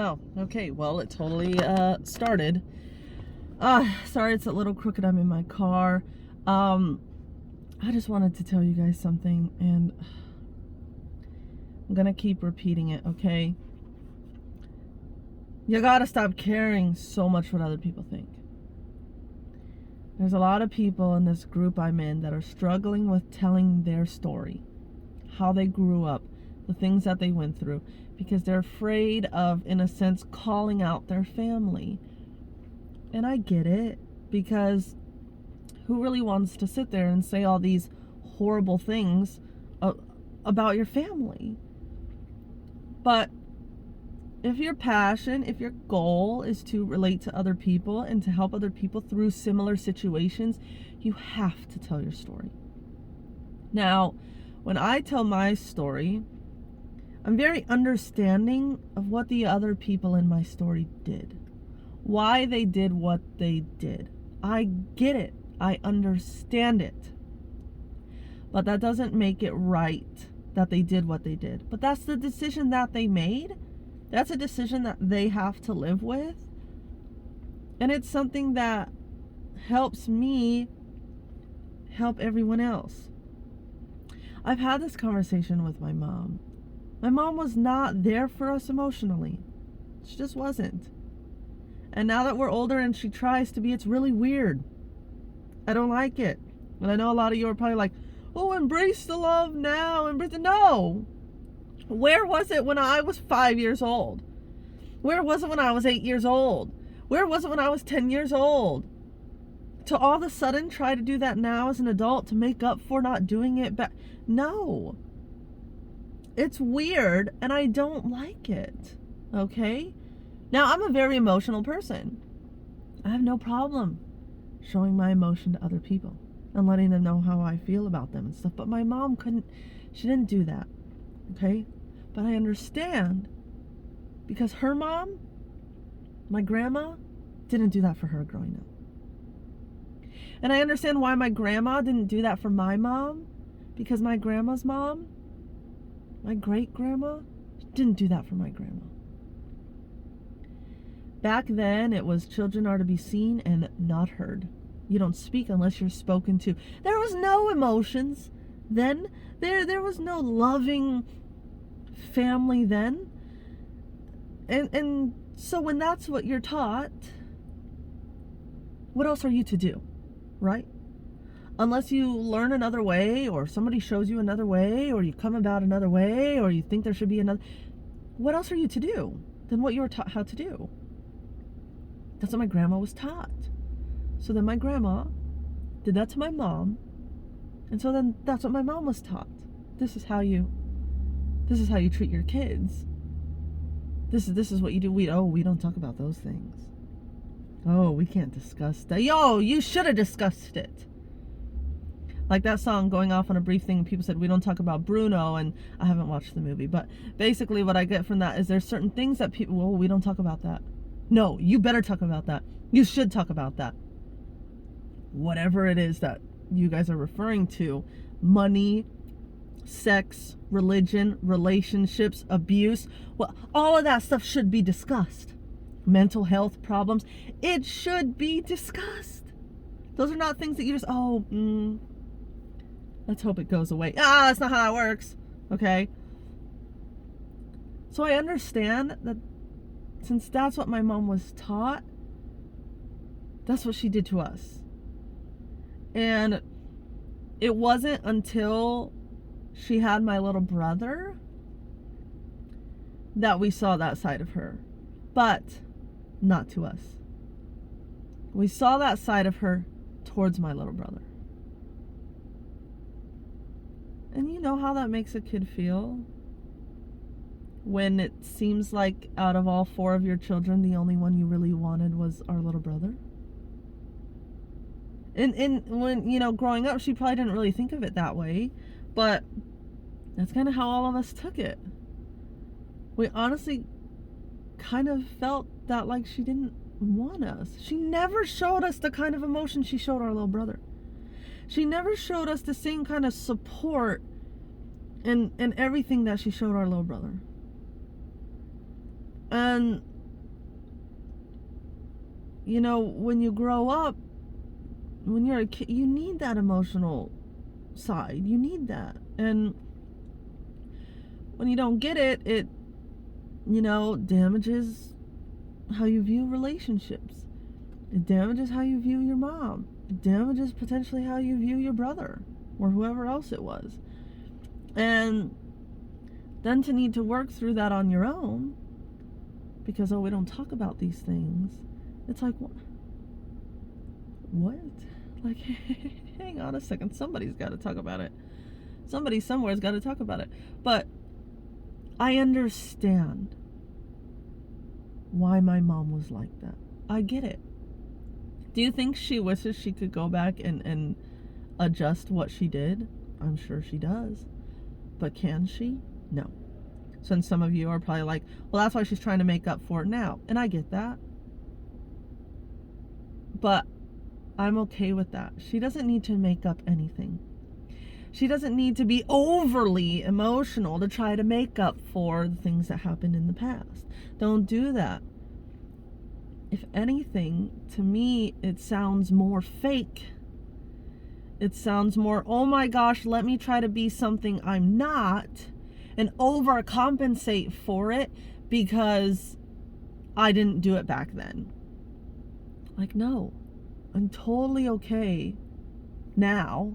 Oh, okay. Well, it totally started. Sorry, it's a little crooked. I'm in my car. I just wanted to tell you guys something, and I'm gonna keep repeating it, okay? You gotta stop caring so much what other people think. There's a lot of people in this group I'm in that are struggling with telling their story, how they grew up, the things that they went through, because they're afraid of, in a sense, calling out their family. And I get it, because who really wants to sit there and say all these horrible things about your family? But if your passion, if your goal is to relate to other people and to help other people through similar situations, you have to tell your story. Now, when I tell my story, I'm very understanding of what the other people in my story did, why they did what they did. I get it. I understand it. But that doesn't make it right that they did what they did. But that's the decision that they made. That's a decision that they have to live with. And it's something that helps me help everyone else. I've had this conversation with my mom. My mom was not there for us emotionally. She just wasn't. And now that we're older and she tries to be, it's really weird. I don't like it. And I know a lot of you are probably like, oh, embrace the love now. No. Where was it when I was 5 years old? Where was it when I was 8 years old? Where was it when I was 10 years old? To all of a sudden try to do that now as an adult to make up for not doing it back. No. It's weird and I don't like it. Okay? Now, I'm a very emotional person. I have no problem showing my emotion to other people and letting them know how I feel about them and stuff. But my mom she didn't do that. Okay? But I understand because her mom, my grandma, didn't do that for her growing up. And I understand why my grandma didn't do that for my mom, because my grandma's mom, my great grandma, didn't do that for my grandma. Back then, it was children are to be seen and not heard. You don't speak unless you're spoken to. There was no emotions then. There was no loving family then. And so when that's what you're taught, what else are you to do, right? Unless you learn another way, or somebody shows you another way, or you come about another way, or you think there should be another, what else are you to do than what you were taught how to do? That's what my grandma was taught. So then my grandma did that to my mom, and so then that's what my mom was taught. This is how you treat your kids. This is what you do. We don't talk about those things. Oh, we can't discuss that. Yo, you should have discussed it. Like that song, Going Off on a Brief Thing, and people said we don't talk about Bruno, and I haven't watched the movie, but basically what I get from that is there's certain things that people, well, we don't talk about that. No, you better talk about that. You should talk about that. Whatever it is that you guys are referring to, money, sex, religion, relationships, abuse, well, all of that stuff should be discussed. Mental health problems, it should be discussed. Those are not things that you just, let's hope it goes away. That's not how that works. Okay? So I understand that since that's what my mom was taught, that's what she did to us. And it wasn't until she had my little brother that we saw that side of her. But not to us. We saw that side of her towards my little brother. And you know how that makes a kid feel? When it seems like out of all 4 of your children, the only one you really wanted was our little brother. And when, growing up, she probably didn't really think of it that way. But that's kind of how all of us took it. We honestly kind of felt that like she didn't want us. She never showed us the kind of emotion she showed our little brother. She never showed us the same kind of support and everything that she showed our little brother. And, you know, when you grow up, when you're a kid, you need that emotional side. You need that. And when you don't get it, it, you know, damages how you view relationships. It damages how you view your mom. It damages potentially how you view your brother or whoever else it was. And then to need to work through that on your own because, oh, we don't talk about these things. It's like, what? Like, hang on a second. Somebody's got to talk about it. Somebody somewhere's got to talk about it. But I understand why my mom was like that. I get it. Do you think she wishes she could go back and adjust what she did? I'm sure she does. But can she? No. So and some of you are probably like, well, that's why she's trying to make up for it now. And I get that. But I'm okay with that. She doesn't need to make up anything. She doesn't need to be overly emotional to try to make up for the things that happened in the past. Don't do that. If anything, to me, it sounds more fake. It sounds more, oh my gosh, let me try to be something I'm not and overcompensate for it because I didn't do it back then. Like, no, I'm totally okay now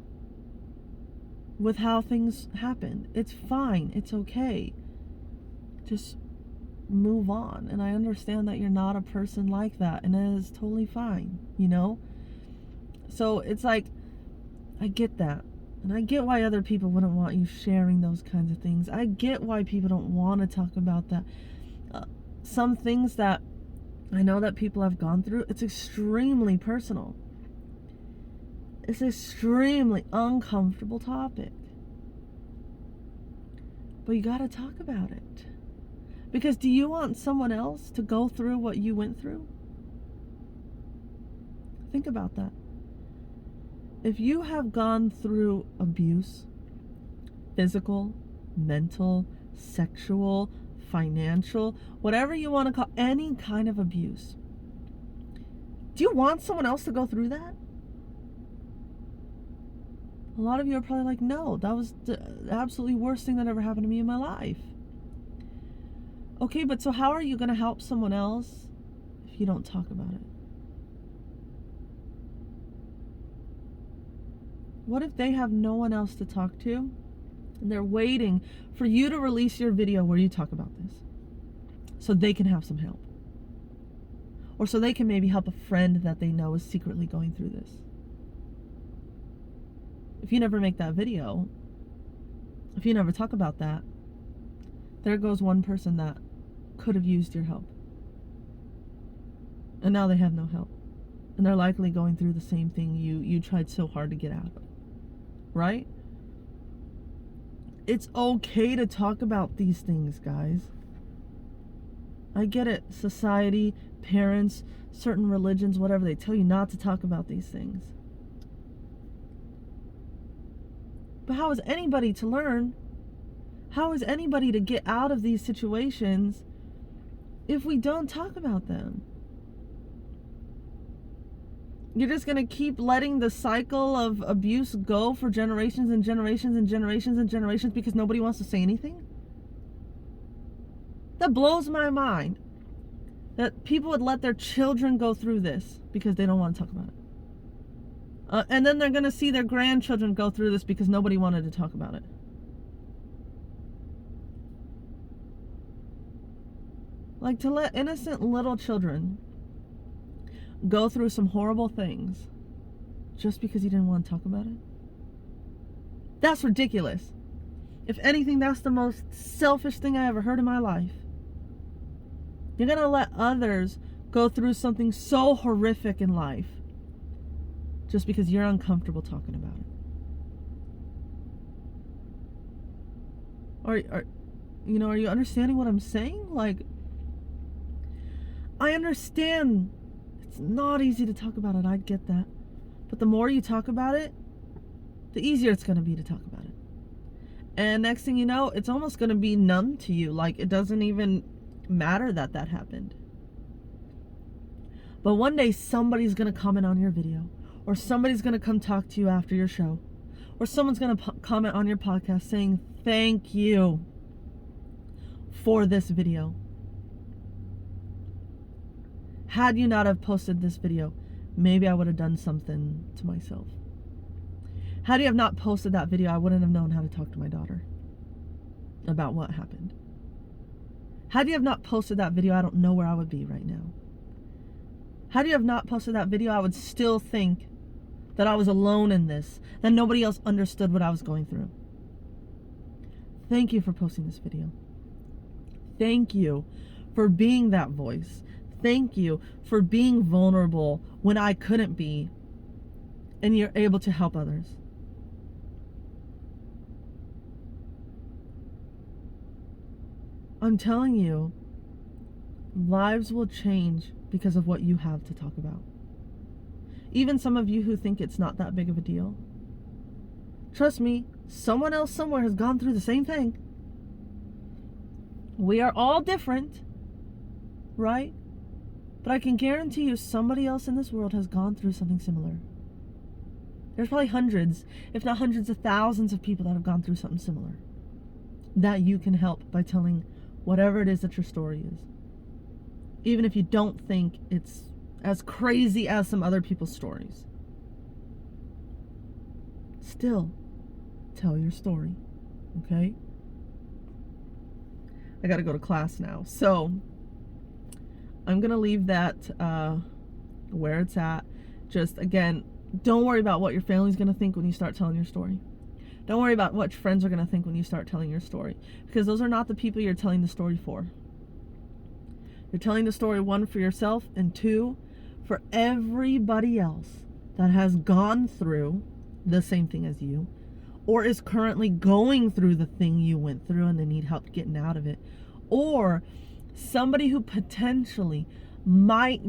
with how things happened. It's fine. It's okay. Just move on. And I understand that you're not a person like that, and it is totally fine, you know? So it's like, I get that. And I get why other people wouldn't want you sharing those kinds of things. I get why people don't want to talk about that. Some things that I know that people have gone through, it's extremely personal. It's an extremely uncomfortable topic. But you got to talk about it. Because do you want someone else to go through what you went through? Think about that. If you have gone through abuse, physical, mental, sexual, financial, whatever you want to call, any kind of abuse, do you want someone else to go through that? A lot of you are probably like, no, that was the absolutely worst thing that ever happened to me in my life. Okay, but so how are you going to help someone else if you don't talk about it? What if they have no one else to talk to and they're waiting for you to release your video where you talk about this so they can have some help? Or so they can maybe help a friend that they know is secretly going through this. If you never make that video, if you never talk about that, there goes one person that could have used your help. And now they have no help. And they're likely going through the same thing you tried so hard to get out of. Right? It's okay to talk about these things, guys. I get it. Society, parents, certain religions, whatever, they tell you not to talk about these things. But how is anybody to learn? How is anybody to get out of these situations if we don't talk about them? You're just going to keep letting the cycle of abuse go for generations and generations and generations and generations because nobody wants to say anything? That blows my mind. That people would let their children go through this because they don't want to talk about it. And then they're going to see their grandchildren go through this because nobody wanted to talk about it. Like, to let innocent little children go through some horrible things just because you didn't want to talk about it? That's ridiculous. If anything, that's the most selfish thing I ever heard in my life. You're going to let others go through something so horrific in life just because you're uncomfortable talking about it. Are you understanding what I'm saying? Like, I understand it's not easy to talk about it. I get that. But the more you talk about it, the easier it's going to be to talk about it. And next thing you know, it's almost going to be numb to you. Like, it doesn't even matter that that happened. But one day somebody's going to comment on your video, or somebody's going to come talk to you after your show, or someone's going to comment on your podcast saying, thank you for this video. Had you not have posted this video, maybe I would have done something to myself. Had you have not posted that video, I wouldn't have known how to talk to my daughter about what happened. Had you have not posted that video, I don't know where I would be right now. Had you have not posted that video, I would still think that I was alone in this, that nobody else understood what I was going through. Thank you for posting this video. Thank you for being that voice. Thank you for being vulnerable when I couldn't be, and you're able to help others. I'm telling you, lives will change because of what you have to talk about. Even some of you who think it's not that big of a deal. Trust me, someone else somewhere has gone through the same thing. We are all different, right? But I can guarantee you somebody else in this world has gone through something similar. There's probably hundreds, if not hundreds of thousands of people that have gone through something similar that you can help by telling whatever it is that your story is. Even if you don't think it's as crazy as some other people's stories. Still, tell your story, okay? I gotta go to class now. So, I'm gonna leave that where it's at. Just, again, don't worry about what your family's gonna think when you start telling your story. Don't worry about what your friends are going to think when you start telling your story, because those are not the people you're telling the story for. You're telling the story, one, for yourself, and two, for everybody else that has gone through the same thing as you, or is currently going through the thing you went through and they need help getting out of it, or somebody who potentially might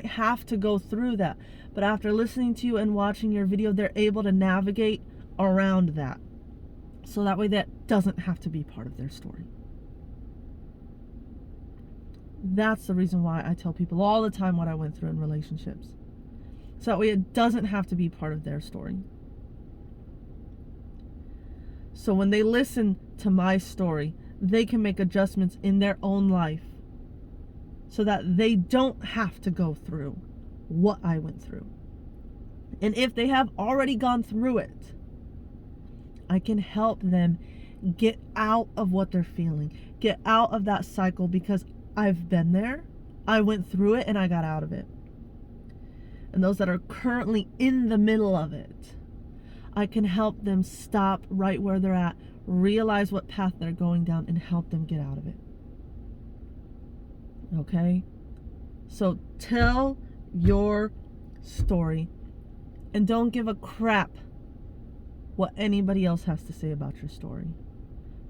have to go through that, but after listening to you and watching your video, they're able to navigate around that, so that way that doesn't have to be part of their story. That's the reason why I tell people all the time what I went through in relationships, so that way it doesn't have to be part of their story. So when they listen to my story, they can make adjustments in their own life so that they don't have to go through what I went through. And if they have already gone through it, I can help them get out of what they're feeling, get out of that cycle, because I've been there, I went through it, and I got out of it. And those that are currently in the middle of it, I can help them stop right where they're at, realize what path they're going down, and help them get out of it. Okay? So tell your story, and don't give a crap what anybody else has to say about your story,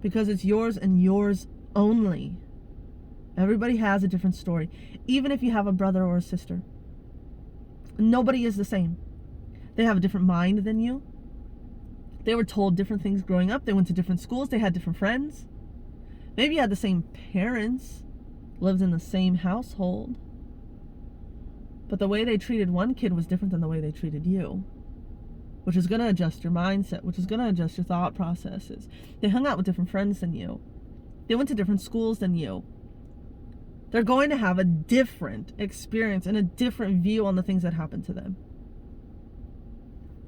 because it's yours and yours only. Everybody has a different story, even if you have a brother or a sister. Nobody is the same. They have a different mind than you. They were told different things growing up. They went to different schools. They had different friends. Maybe you had the same parents, lived in the same household, but the way they treated one kid was different than the way they treated you, which is going to adjust your mindset, which is going to adjust your thought processes. They hung out with different friends than you. They went to different schools than you. They're going to have a different experience and a different view on the things that happened to them.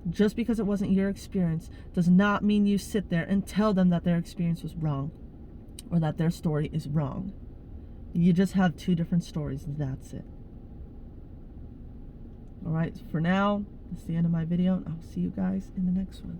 Just because it wasn't your experience does not mean you sit there and tell them that their experience was wrong or that their story is wrong. You just have two different stories, and that's it. All right, for now, that's the end of my video, and I'll see you guys in the next one.